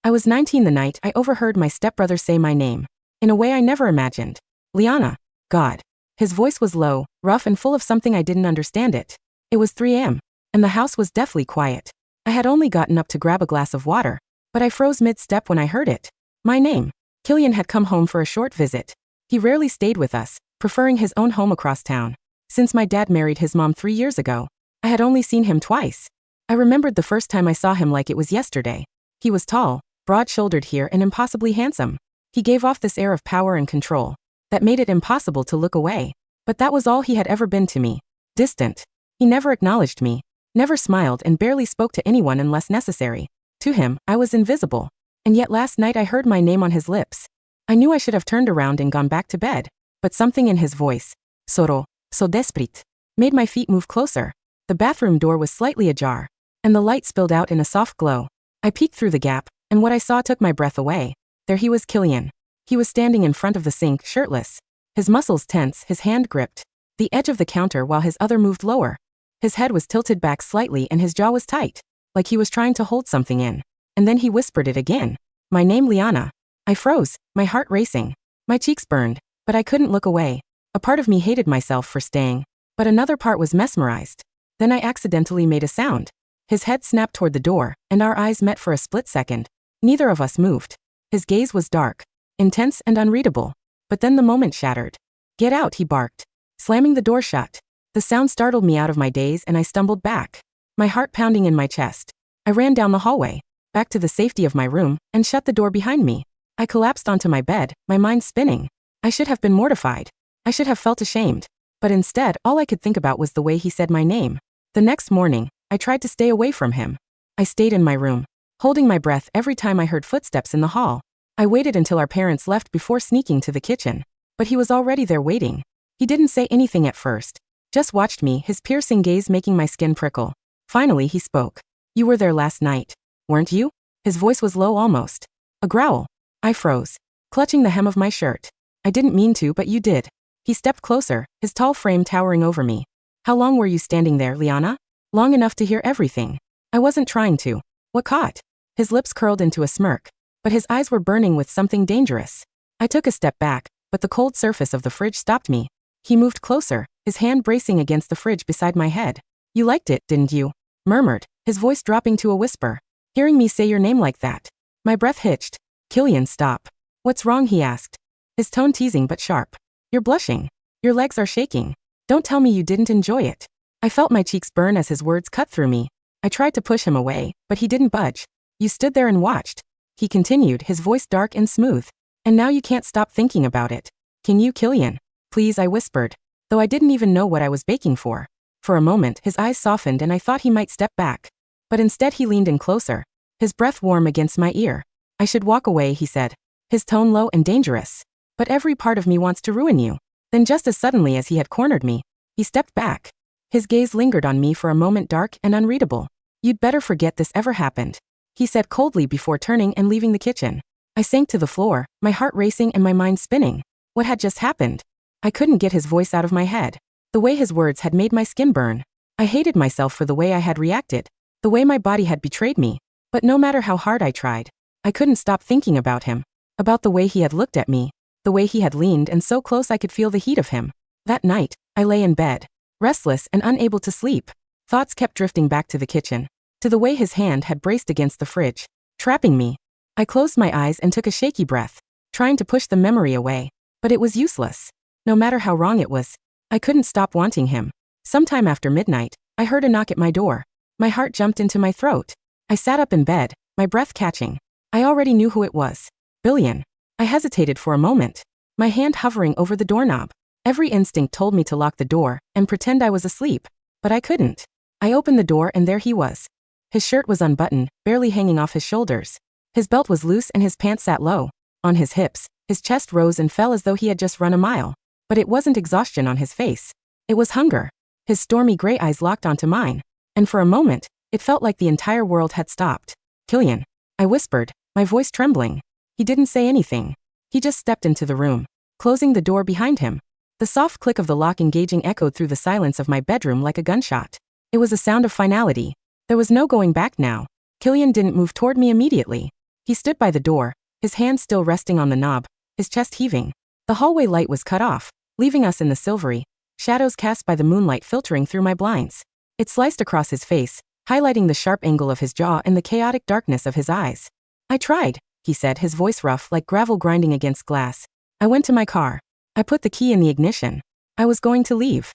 I was 19 the night I overheard my stepbrother say my name. In a way I never imagined. Liana. God. His voice was low, rough and full of something I didn't understand it. It was 3 a.m. and the house was deathly quiet. I had only gotten up to grab a glass of water, but I froze mid-step when I heard it. My name. Killian had come home for a short visit. He rarely stayed with us, preferring his own home across town. Since my dad married his mom 3 years ago, I had only seen him twice. I remembered the first time I saw him like it was yesterday. He was tall, broad-shouldered here and impossibly handsome. He gave off this air of power and control that made it impossible to look away. But that was all he had ever been to me. Distant. He never acknowledged me, never smiled and barely spoke to anyone unless necessary. To him, I was invisible. And yet last night I heard my name on his lips. I knew I should have turned around and gone back to bed, but something in his voice, so desperate, made my feet move closer. The bathroom door was slightly ajar, and the light spilled out in a soft glow. I peeked through the gap, and what I saw took my breath away. There he was, Killian. He was standing in front of the sink, shirtless. His muscles tense, his hand gripped the edge of the counter while his other moved lower. His head was tilted back slightly and his jaw was tight, like he was trying to hold something in. And then he whispered it again. My name, Liana. I froze, my heart racing. My cheeks burned, but I couldn't look away. A part of me hated myself for staying, but another part was mesmerized. Then I accidentally made a sound. His head snapped toward the door, and our eyes met for a split second. Neither of us moved. His gaze was dark, intense and unreadable. But then the moment shattered. Get out, he barked, slamming the door shut. The sound startled me out of my daze and I stumbled back, my heart pounding in my chest. I ran down the hallway, back to the safety of my room, and shut the door behind me. I collapsed onto my bed, my mind spinning. I should have been mortified. I should have felt ashamed. But instead, all I could think about was the way he said my name. The next morning, I tried to stay away from him. I stayed in my room, holding my breath every time I heard footsteps in the hall. I waited until our parents left before sneaking to the kitchen. But he was already there waiting. He didn't say anything at first, just watched me, his piercing gaze making my skin prickle. Finally, he spoke. You were there last night, weren't you? His voice was low, almost a growl. I froze, clutching the hem of my shirt. I didn't mean to, but you did. He stepped closer, his tall frame towering over me. How long were you standing there, Liana? Long enough to hear everything. I wasn't trying to. What caught? His lips curled into a smirk, but his eyes were burning with something dangerous. I took a step back, but the cold surface of the fridge stopped me. He moved closer, his hand bracing against the fridge beside my head. You liked it, didn't you? Murmured, his voice dropping to a whisper. Hearing me say your name like that, my breath hitched. Killian, stop. What's wrong, he asked, his tone teasing but sharp. You're blushing. Your legs are shaking. Don't tell me you didn't enjoy it. I felt my cheeks burn as his words cut through me. I tried to push him away, but he didn't budge. You stood there and watched. He continued, his voice dark and smooth. And now you can't stop thinking about it. Can you, Killian? Please, I whispered, though I didn't even know what I was baking for. For a moment, his eyes softened and I thought he might step back. But instead he leaned in closer, his breath warm against my ear. I should walk away, he said, his tone low and dangerous. But every part of me wants to ruin you. Then just as suddenly as he had cornered me, he stepped back. His gaze lingered on me for a moment, dark and unreadable. You'd better forget this ever happened, he said coldly before turning and leaving the kitchen. I sank to the floor, my heart racing and my mind spinning. What had just happened? I couldn't get his voice out of my head. The way his words had made my skin burn. I hated myself for the way I had reacted, the way my body had betrayed me. But no matter how hard I tried, I couldn't stop thinking about him, about the way he had looked at me, the way he had leaned and so close I could feel the heat of him. That night, I lay in bed, restless and unable to sleep. Thoughts kept drifting back to the kitchen, to the way his hand had braced against the fridge, trapping me. I closed my eyes and took a shaky breath, trying to push the memory away, but it was useless. No matter how wrong it was, I couldn't stop wanting him. Sometime after midnight, I heard a knock at my door. My heart jumped into my throat. I sat up in bed, my breath catching. I already knew who it was. Billion. I hesitated for a moment, my hand hovering over the doorknob. Every instinct told me to lock the door and pretend I was asleep, but I couldn't. I opened the door and there he was. His shirt was unbuttoned, barely hanging off his shoulders. His belt was loose and his pants sat low. On his hips, his chest rose and fell as though he had just run a mile. But it wasn't exhaustion on his face. It was hunger. His stormy gray eyes locked onto mine. And for a moment, it felt like the entire world had stopped. Killian, I whispered, my voice trembling. He didn't say anything. He just stepped into the room, closing the door behind him. The soft click of the lock engaging echoed through the silence of my bedroom like a gunshot. It was a sound of finality. There was no going back now. Killian didn't move toward me immediately. He stood by the door, his hand still resting on the knob, his chest heaving. The hallway light was cut off, leaving us in the silvery shadows cast by the moonlight filtering through my blinds. It sliced across his face, highlighting the sharp angle of his jaw and the chaotic darkness of his eyes. "I tried," he said, his voice rough like gravel grinding against glass. "I went to my car. I put the key in the ignition. I was going to leave."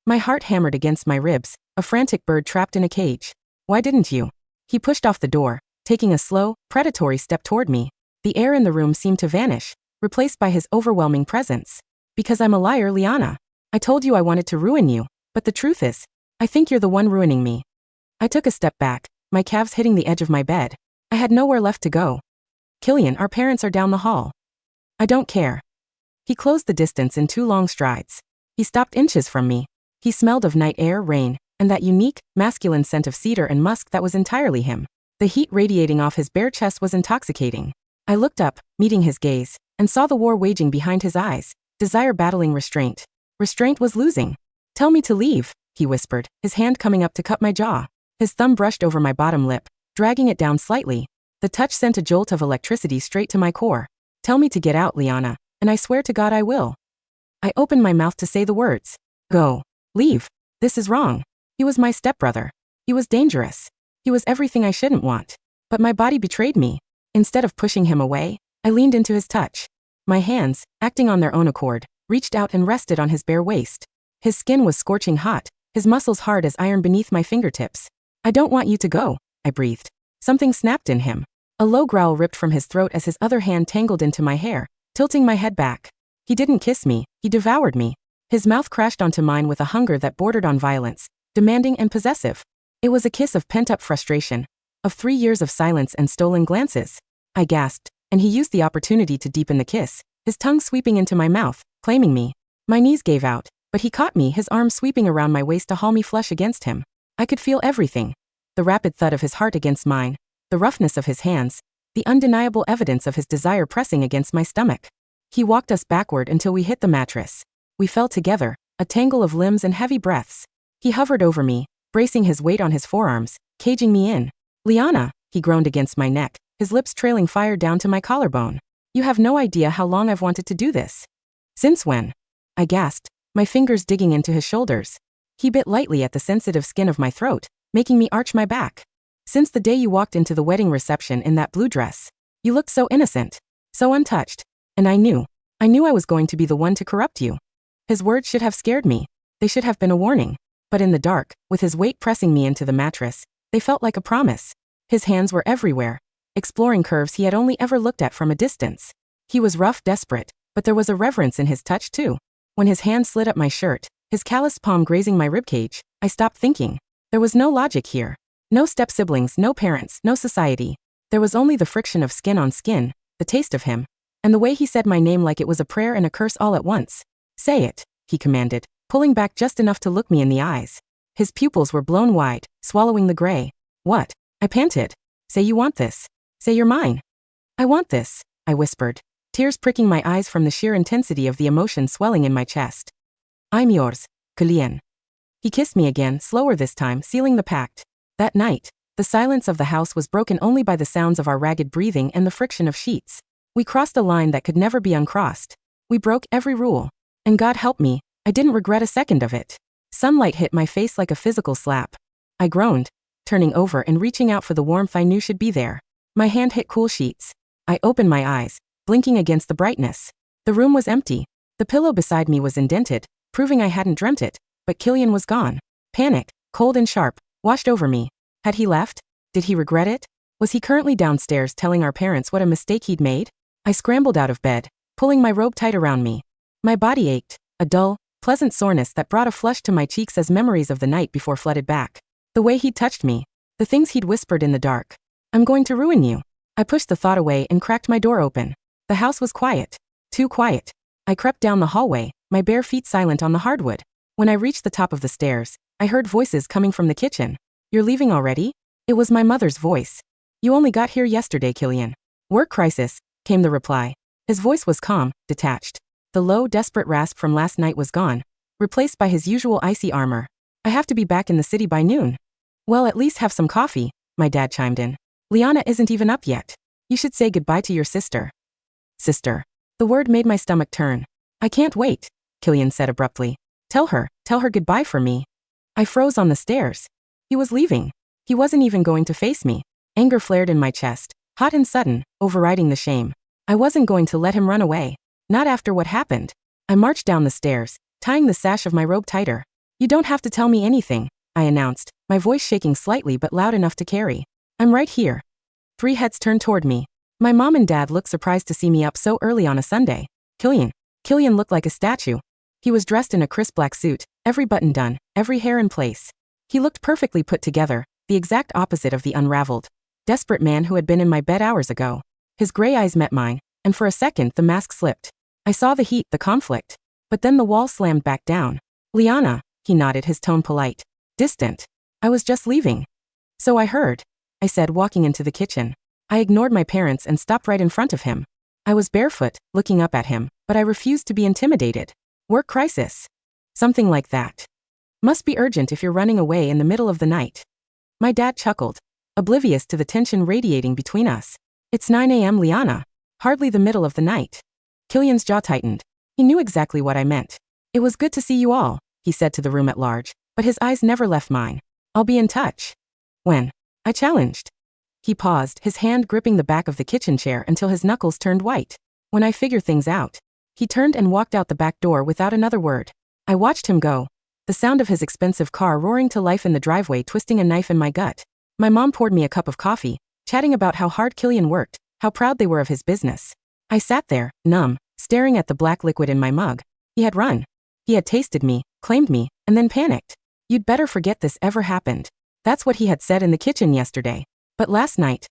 My heart hammered against my ribs, a frantic bird trapped in a cage. "Why didn't you?" He pushed off the door, taking a slow, predatory step toward me. The air in the room seemed to vanish, replaced by his overwhelming presence. "Because I'm a liar, Liana. I told you I wanted to ruin you, but the truth is, I think you're the one ruining me." I took a step back, my calves hitting the edge of my bed. I had nowhere left to go. "Killian, our parents are down the hall." "I don't care." He closed the distance in 2 long strides. He stopped inches from me. He smelled of night air, rain, and that unique, masculine scent of cedar and musk that was entirely him. The heat radiating off his bare chest was intoxicating. I looked up, meeting his gaze, and saw the war waging behind his eyes, desire battling restraint. Restraint was losing. "Tell me to leave," he whispered, his hand coming up to cut my jaw. His thumb brushed over my bottom lip, dragging it down slightly. The touch sent a jolt of electricity straight to my core. "Tell me to get out, Liana, and I swear to God I will." I opened my mouth to say the words. "Go. Leave. This is wrong." He was my stepbrother. He was dangerous. He was everything I shouldn't want. But my body betrayed me. Instead of pushing him away, I leaned into his touch. My hands, acting on their own accord, reached out and rested on his bare waist. His skin was scorching hot, his muscles hard as iron beneath my fingertips. "I don't want you to go," I breathed. Something snapped in him. A low growl ripped from his throat as his other hand tangled into my hair, tilting my head back. He didn't kiss me, he devoured me. His mouth crashed onto mine with a hunger that bordered on violence, demanding and possessive. It was a kiss of pent-up frustration, of 3 years of silence and stolen glances. I gasped, and he used the opportunity to deepen the kiss, his tongue sweeping into my mouth, claiming me. My knees gave out, but he caught me, his arm sweeping around my waist to haul me flush against him. I could feel everything. The rapid thud of his heart against mine, the roughness of his hands, the undeniable evidence of his desire pressing against my stomach. He walked us backward until we hit the mattress. We fell together, a tangle of limbs and heavy breaths. He hovered over me, bracing his weight on his forearms, caging me in. "Liana," he groaned against my neck, his lips trailing fire down to my collarbone. "You have no idea how long I've wanted to do this." "Since when?" I gasped, my fingers digging into his shoulders. He bit lightly at the sensitive skin of my throat, making me arch my back. "Since the day you walked into the wedding reception in that blue dress. You looked so innocent, so untouched. And I knew I was going to be the one to corrupt you." His words should have scared me. They should have been a warning. But in the dark, with his weight pressing me into the mattress, they felt like a promise. His hands were everywhere, exploring curves he had only ever looked at from a distance. He was rough, desperate, but there was a reverence in his touch too. When his hand slid up my shirt, his calloused palm grazing my ribcage, I stopped thinking. There was no logic here. No step-siblings, no parents, no society. There was only the friction of skin on skin, the taste of him, and the way he said my name like it was a prayer and a curse all at once. "Say it," he commanded, pulling back just enough to look me in the eyes. His pupils were blown wide, swallowing the gray. "What?" I panted. "Say you want this. Say you're mine." "I want this," I whispered, tears pricking my eyes from the sheer intensity of the emotion swelling in my chest. "I'm yours, Killian." He kissed me again, slower this time, sealing the pact. That night, the silence of the house was broken only by the sounds of our ragged breathing and the friction of sheets. We crossed a line that could never be uncrossed. We broke every rule. And God help me, I didn't regret a second of it. Sunlight hit my face like a physical slap. I groaned, turning over and reaching out for the warmth I knew should be there. My hand hit cool sheets. I opened my eyes, blinking against the brightness. The room was empty. The pillow beside me was indented, proving I hadn't dreamt it, but Killian was gone. Panic, cold and sharp, washed over me. Had he left? Did he regret it? Was he currently downstairs telling our parents what a mistake he'd made? I scrambled out of bed, pulling my robe tight around me. My body ached, a dull, pleasant soreness that brought a flush to my cheeks as memories of the night before flooded back. The way he'd touched me, the things he'd whispered in the dark. "I'm going to ruin you." I pushed the thought away and cracked my door open. The house was quiet. Too quiet. I crept down the hallway, my bare feet silent on the hardwood. When I reached the top of the stairs, I heard voices coming from the kitchen. "You're leaving already?" It was my mother's voice. "You only got here yesterday, Killian." "Work crisis," came the reply. His voice was calm, detached. The low, desperate rasp from last night was gone, replaced by his usual icy armor. "I have to be back in the city by noon." "Well, at least have some coffee," my dad chimed in. "Liana isn't even up yet." You should say goodbye to your sister. Sister. The word made my stomach turn. I can't wait, Killian said abruptly. Tell her goodbye for me. I froze on the stairs. He was leaving. He wasn't even going to face me. Anger flared in my chest, hot and sudden, overriding the shame. I wasn't going to let him run away. Not after what happened. I marched down the stairs, tying the sash of my robe tighter. You don't have to tell me anything, I announced, my voice shaking slightly but loud enough to carry. I'm right here. 3 heads turned toward me. My mom and dad looked surprised to see me up so early on a Sunday. Killian looked like a statue. He was dressed in a crisp black suit, every button done, every hair in place. He looked perfectly put together, the exact opposite of the unraveled, desperate man who had been in my bed hours ago. His gray eyes met mine, and for a second the mask slipped. I saw the heat, the conflict. But then the wall slammed back down. Liana, he nodded, his tone polite. Distant. I was just leaving. So I heard, I said, walking into the kitchen. I ignored my parents and stopped right in front of him. I was barefoot, looking up at him, but I refused to be intimidated. Work crisis. Something like that. Must be urgent if you're running away in the middle of the night. My dad chuckled, oblivious to the tension radiating between us. It's 9 a.m. Liana. Hardly the middle of the night. Killian's jaw tightened. He knew exactly what I meant. It was good to see you all, he said to the room at large, but his eyes never left mine. I'll be in touch. When? I challenged. He paused, his hand gripping the back of the kitchen chair until his knuckles turned white. When I figure things out. He turned and walked out the back door without another word. I watched him go. The sound of his expensive car roaring to life in the driveway, twisting a knife in my gut. My mom poured me a cup of coffee, chatting about how hard Killian worked, how proud they were of his business. I sat there, numb, staring at the black liquid in my mug. He had run. He had tasted me, claimed me, and then panicked. You'd better forget this ever happened. That's what he had said in the kitchen yesterday. But last night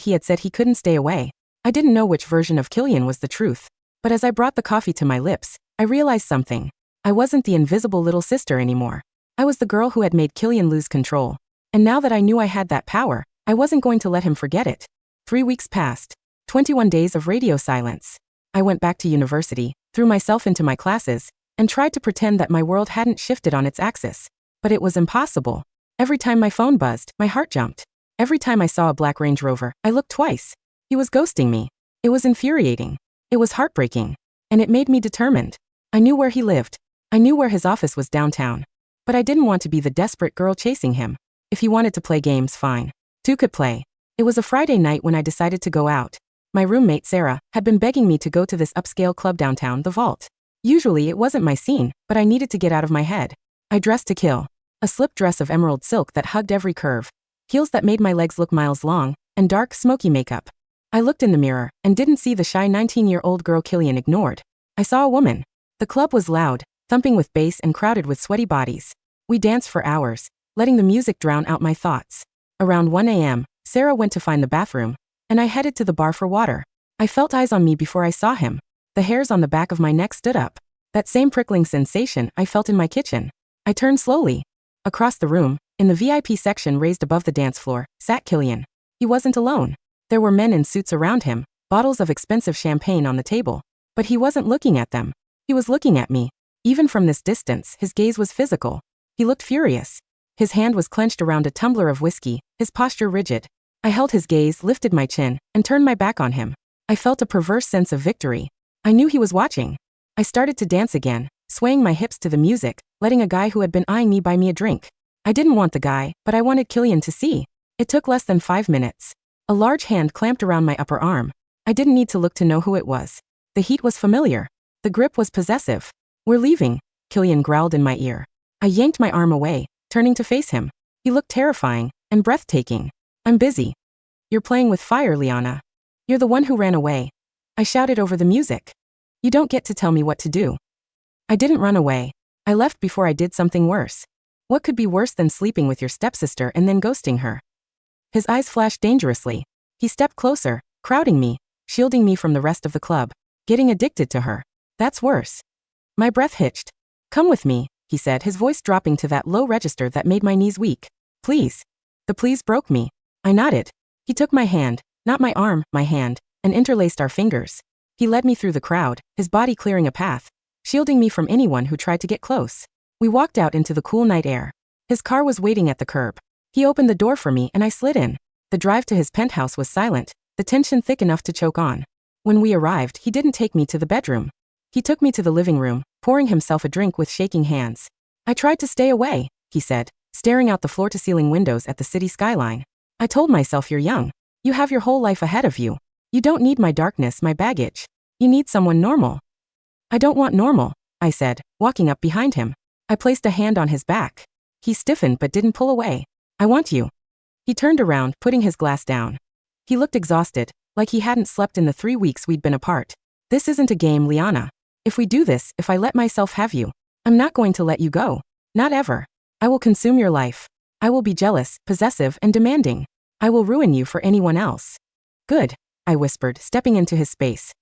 he had said he couldn't stay away. I didn't know which version of Killian was the truth. But as I brought the coffee to my lips, I realized something. I wasn't the invisible little sister anymore. I was the girl who had made Killian lose control. And now that I knew I had that power, I wasn't going to let him forget it. 3 weeks passed. 21 days of radio silence. I went back to university, threw myself into my classes, and tried to pretend that my world hadn't shifted on its axis. But it was impossible. Every time my phone buzzed, my heart jumped. Every time I saw a black Range Rover, I looked twice. He was ghosting me. It was infuriating. It was heartbreaking. And it made me determined. I knew where he lived. I knew where his office was downtown. But I didn't want to be the desperate girl chasing him. If he wanted to play games, fine. 2 could play. It was a Friday night when I decided to go out. My roommate, Sarah, had been begging me to go to this upscale club downtown, The Vault. Usually it wasn't my scene, but I needed to get out of my head. I dressed to kill. A slip dress of emerald silk that hugged every curve. Heels that made my legs look miles long, and dark, smoky makeup. I looked in the mirror, and didn't see the shy 19-year-old girl Killian ignored. I saw a woman. The club was loud, thumping with bass and crowded with sweaty bodies. We danced for hours, letting the music drown out my thoughts. Around 1 a.m., Sarah went to find the bathroom, and I headed to the bar for water. I felt eyes on me before I saw him. The hairs on the back of my neck stood up. That same prickling sensation I felt in my kitchen. I turned slowly. Across the room, in the VIP section raised above the dance floor, sat Killian. He wasn't alone. There were men in suits around him, bottles of expensive champagne on the table. But he wasn't looking at them. He was looking at me. Even from this distance, his gaze was physical. He looked furious. His hand was clenched around a tumbler of whiskey, his posture rigid. I held his gaze, lifted my chin, and turned my back on him. I felt a perverse sense of victory. I knew he was watching. I started to dance again, swaying my hips to the music, letting a guy who had been eyeing me buy me a drink. I didn't want the guy, but I wanted Killian to see. It took less than 5 minutes. A large hand clamped around my upper arm. I didn't need to look to know who it was. The heat was familiar. The grip was possessive. We're leaving, Killian growled in my ear. I yanked my arm away, turning to face him. He looked terrifying and breathtaking. I'm busy. You're playing with fire, Liana. You're the one who ran away. I shouted over the music. You don't get to tell me what to do. I didn't run away. I left before I did something worse. What could be worse than sleeping with your stepsister and then ghosting her? His eyes flashed dangerously. He stepped closer, crowding me, shielding me from the rest of the club. Getting addicted to her. That's worse. My breath hitched. Come with me, he said, his voice dropping to that low register that made my knees weak. Please. The please broke me. I nodded. He took my hand, not my arm, my hand, and interlaced our fingers. He led me through the crowd, his body clearing a path, shielding me from anyone who tried to get close. We walked out into the cool night air. His car was waiting at the curb. He opened the door for me and I slid in. The drive to his penthouse was silent, the tension thick enough to choke on. When we arrived, he didn't take me to the bedroom. He took me to the living room, pouring himself a drink with shaking hands. I tried to stay away, he said, staring out the floor-to-ceiling windows at the city skyline. I told myself, you're young. You have your whole life ahead of you. You don't need my darkness, my baggage. You need someone normal. I don't want normal, I said, walking up behind him. I placed a hand on his back. He stiffened but didn't pull away. I want you. He turned around, putting his glass down. He looked exhausted, like he hadn't slept in the 3 weeks we'd been apart. This isn't a game, Liana. If we do this, if I let myself have you, I'm not going to let you go. Not ever. I will consume your life. I will be jealous, possessive, and demanding. I will ruin you for anyone else. Good, I whispered, stepping into his space.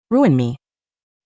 Ruin me.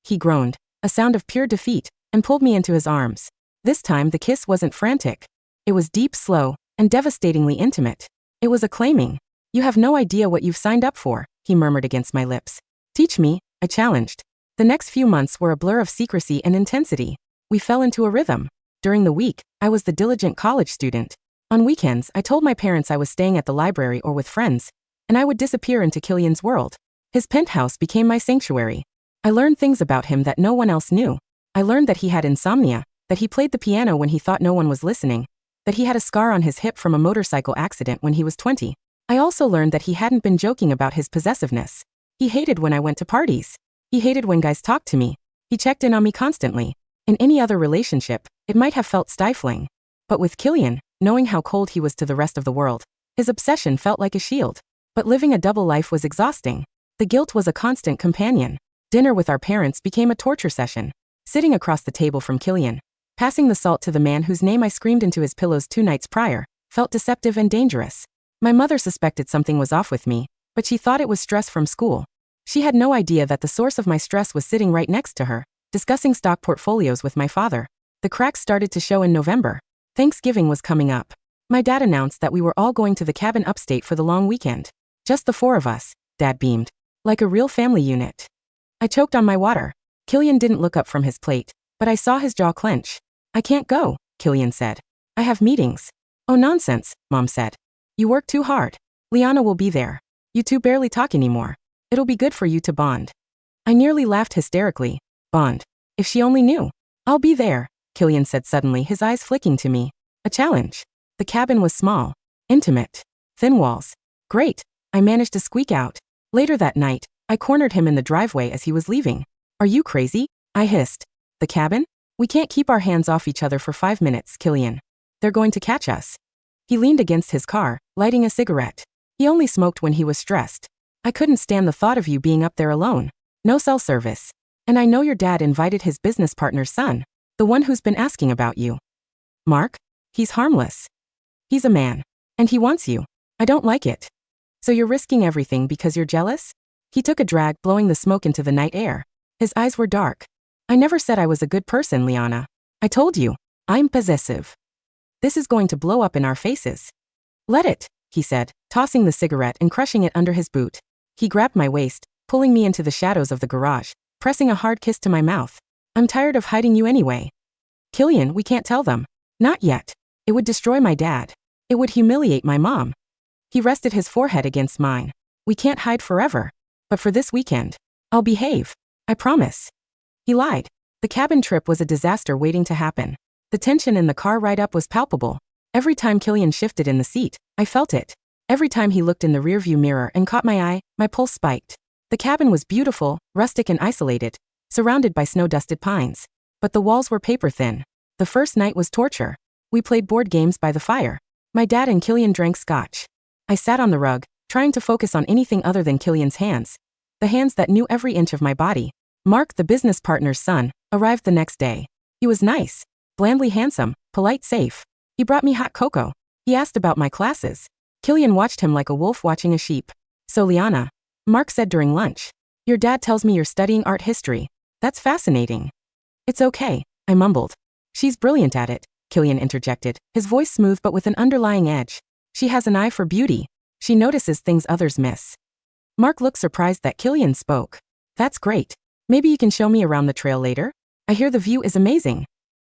He groaned, a sound of pure defeat, and pulled me into his arms. This time the kiss wasn't frantic. It was deep, slow, and devastatingly intimate. It was acclaiming. You have no idea what you've signed up for, he murmured against my lips. Teach me, I challenged. The next few months were a blur of secrecy and intensity. We fell into a rhythm. During the week, I was the diligent college student. On weekends, I told my parents I was staying at the library or with friends, and I would disappear into Killian's world. His penthouse became my sanctuary. I learned things about him that no one else knew. I learned that he had insomnia, that he played the piano when he thought no one was listening, that he had a scar on his hip from a motorcycle accident when he was 20. I also learned that he hadn't been joking about his possessiveness. He hated when I went to parties. He hated when guys talked to me. He checked in on me constantly. In any other relationship, it might have felt stifling. But with Killian, knowing how cold he was to the rest of the world, his obsession felt like a shield. But living a double life was exhausting. The guilt was a constant companion. Dinner with our parents became a torture session. Sitting across the table from Killian, passing the salt to the man whose name I screamed into his pillows 2 nights prior, felt deceptive and dangerous. My mother suspected something was off with me, but she thought it was stress from school. She had no idea that the source of my stress was sitting right next to her, discussing stock portfolios with my father. The cracks started to show in November. Thanksgiving was coming up. My dad announced that we were all going to the cabin upstate for the long weekend. Just the 4 of us, Dad beamed. Like a real family unit. I choked on my water. Killian didn't look up from his plate, but I saw his jaw clench. I can't go, Killian said. I have meetings. Oh, nonsense, Mom said. You work too hard. Liana will be there. You two barely talk anymore. It'll be good for you to bond. I nearly laughed hysterically. Bond. If she only knew. I'll be there, Killian said suddenly, his eyes flicking to me. A challenge. The cabin was small. Intimate. Thin walls. Great, I managed to squeak out. Later that night, I cornered him in the driveway as he was leaving. Are you crazy? I hissed. The cabin? We can't keep our hands off each other for 5 minutes, Killian. They're going to catch us. He leaned against his car, lighting a cigarette. He only smoked when he was stressed. I couldn't stand the thought of you being up there alone. No cell service. And I know your dad invited his business partner's son, the one who's been asking about you. Mark? He's harmless. He's a man. And he wants you. I don't like it. So you're risking everything because you're jealous? He took a drag, blowing the smoke into the night air. His eyes were dark. I never said I was a good person, Liana. I told you. I'm possessive. This is going to blow up in our faces. Let it, he said, tossing the cigarette and crushing it under his boot. He grabbed my waist, pulling me into the shadows of the garage, pressing a hard kiss to my mouth. I'm tired of hiding you anyway. Killian, we can't tell them. Not yet. It would destroy my dad. It would humiliate my mom. He rested his forehead against mine. We can't hide forever. But for this weekend, I'll behave. I promise. He lied. The cabin trip was a disaster waiting to happen. The tension in the car ride up was palpable. Every time Killian shifted in the seat, I felt it. Every time he looked in the rearview mirror and caught my eye, my pulse spiked. The cabin was beautiful, rustic and isolated, surrounded by snow-dusted pines. But the walls were paper-thin. The first night was torture. We played board games by the fire. My dad and Killian drank scotch. I sat on the rug, trying to focus on anything other than Killian's hands. The hands that knew every inch of my body. Mark, the business partner's son, arrived the next day. He was nice, blandly handsome, polite, safe. He brought me hot cocoa. He asked about my classes. Killian watched him like a wolf watching a sheep. So Liana, Mark said during lunch, your dad tells me you're studying art history. That's fascinating. It's okay, I mumbled. She's brilliant at it, Killian interjected, his voice smooth but with an underlying edge. She has an eye for beauty. She notices things others miss. Mark looked surprised that Killian spoke. That's great. Maybe you can show me around the trail later? I hear the view is amazing.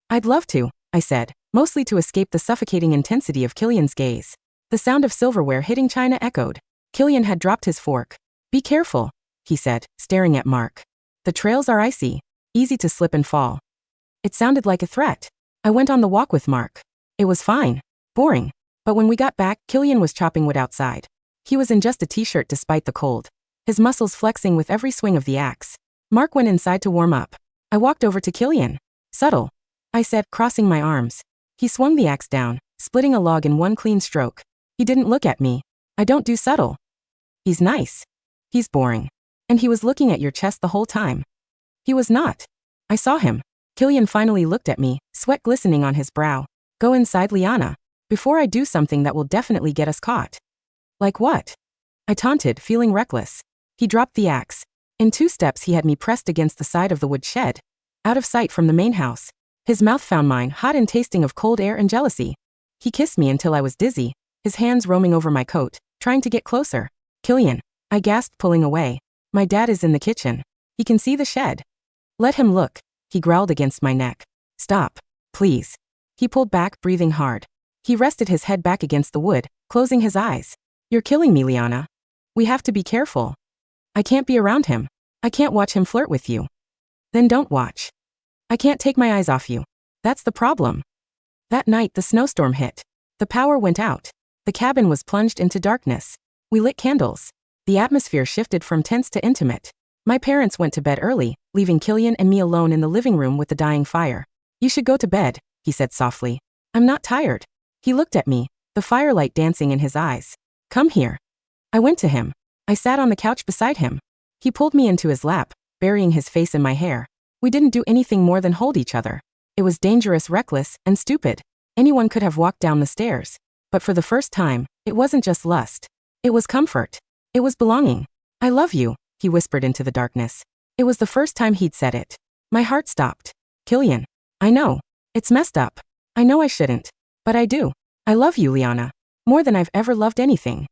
I'd love to, I said, mostly to escape the suffocating intensity of Killian's gaze. The sound of silverware hitting china echoed. Killian had dropped his fork. Be careful, he said, staring at Mark. The trails are icy. Easy to slip and fall. It sounded like a threat. I went on the walk with Mark. It was fine. Boring. But when we got back, Killian was chopping wood outside. He was in just a t-shirt despite the cold, his muscles flexing with every swing of the axe. Mark went inside to warm up. I walked over to Killian. Subtle, I said, crossing my arms. He swung the axe down, splitting a log in one clean stroke. He didn't look at me. I don't do subtle. He's nice. He's boring. And he was looking at your chest the whole time. He was not. I saw him. Killian finally looked at me, sweat glistening on his brow. Go inside, Liana, before I do something that will definitely get us caught. Like what? I taunted, feeling reckless. He dropped the axe. In 2 steps he had me pressed against the side of the wood shed, out of sight from the main house. His mouth found mine, hot and tasting of cold air and jealousy. He kissed me until I was dizzy, his hands roaming over my coat, trying to get closer. Killian, I gasped, pulling away. My dad is in the kitchen. He can see the shed. Let him look, he growled against my neck. Stop, please. He pulled back, breathing hard. He rested his head back against the wood, closing his eyes. You're killing me, Liana. We have to be careful. I can't be around him. I can't watch him flirt with you. Then don't watch. I can't take my eyes off you. That's the problem. That night the snowstorm hit. The power went out. The cabin was plunged into darkness. We lit candles. The atmosphere shifted from tense to intimate. My parents went to bed early, leaving Killian and me alone in the living room with the dying fire. You should go to bed, he said softly. I'm not tired. He looked at me, the firelight dancing in his eyes. Come here. I went to him. I sat on the couch beside him. He pulled me into his lap, burying his face in my hair. We didn't do anything more than hold each other. It was dangerous, reckless, and stupid. Anyone could have walked down the stairs. But for the first time, it wasn't just lust. It was comfort. It was belonging. I love you, he whispered into the darkness. It was the first time he'd said it. My heart stopped. Killian. I know. It's messed up. I know I shouldn't. But I do. I love you, Liana. More than I've ever loved anything.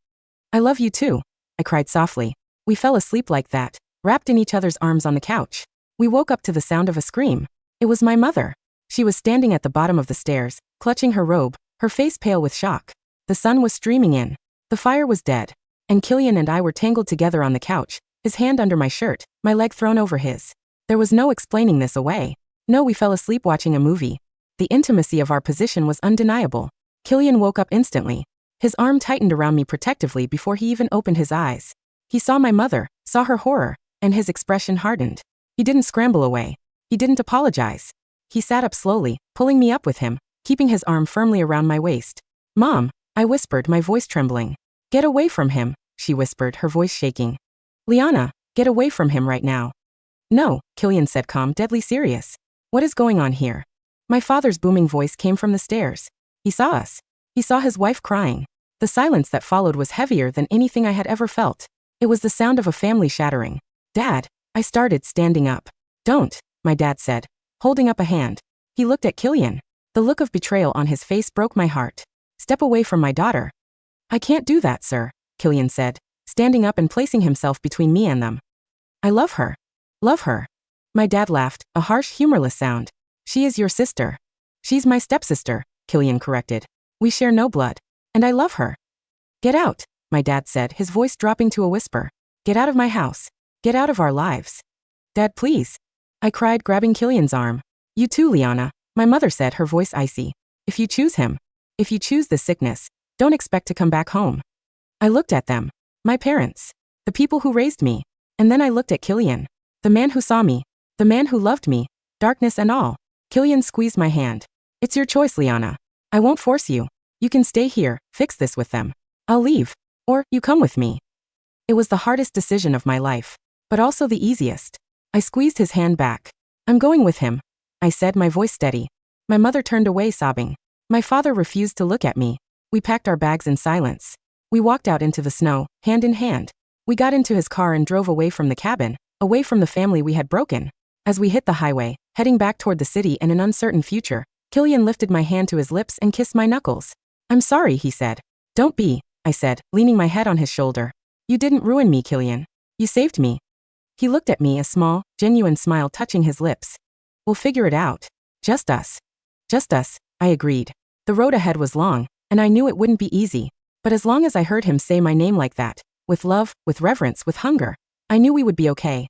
I love you too, I cried softly. We fell asleep like that, wrapped in each other's arms on the couch. We woke up to the sound of a scream. It was my mother. She was standing at the bottom of the stairs, clutching her robe, her face pale with shock. The sun was streaming in. The fire was dead. And Killian and I were tangled together on the couch, his hand under my shirt, my leg thrown over his. There was no explaining this away. No, we fell asleep watching a movie. The intimacy of our position was undeniable. Killian woke up instantly. His arm tightened around me protectively before he even opened his eyes. He saw my mother, saw her horror, and his expression hardened. He didn't scramble away. He didn't apologize. He sat up slowly, pulling me up with him, keeping his arm firmly around my waist. Mom, I whispered, my voice trembling. Get away from him, she whispered, her voice shaking. Liana, get away from him right now. No, Killian said, calm, deadly serious. What is going on here? My father's booming voice came from the stairs. He saw us. He saw his wife crying. The silence that followed was heavier than anything I had ever felt. It was the sound of a family shattering. Dad, I started, standing up. Don't, my dad said, holding up a hand. He looked at Killian. The look of betrayal on his face broke my heart. Step away from my daughter. I can't do that, sir, Killian said, standing up and placing himself between me and them. I love her. Love her. My dad laughed, a harsh, humorless sound. She is your sister. She's my stepsister, Killian corrected. We share no blood. And I love her. Get out, my dad said, his voice dropping to a whisper. Get out of my house. Get out of our lives. Dad, please. I cried, grabbing Killian's arm. You too, Liana, my mother said, her voice icy. If you choose him, if you choose the sickness, don't expect to come back home. I looked at them. My parents. The people who raised me. And then I looked at Killian. The man who saw me. The man who loved me. Darkness and all. Killian squeezed my hand. It's your choice, Liana. I won't force you. You can stay here, fix this with them. I'll leave. Or, you come with me. It was the hardest decision of my life. But also the easiest. I squeezed his hand back. I'm going with him, I said, my voice steady. My mother turned away, sobbing. My father refused to look at me. We packed our bags in silence. We walked out into the snow, hand in hand. We got into his car and drove away from the cabin, away from the family we had broken. As we hit the highway, heading back toward the city and an uncertain future, Killian lifted my hand to his lips and kissed my knuckles. I'm sorry, he said. Don't be, I said, leaning my head on his shoulder. You didn't ruin me, Killian. You saved me. He looked at me, a small, genuine smile touching his lips. We'll figure it out. Just us. Just us, I agreed. The road ahead was long, and I knew it wouldn't be easy. But as long as I heard him say my name like that, with love, with reverence, with hunger. I knew we would be okay.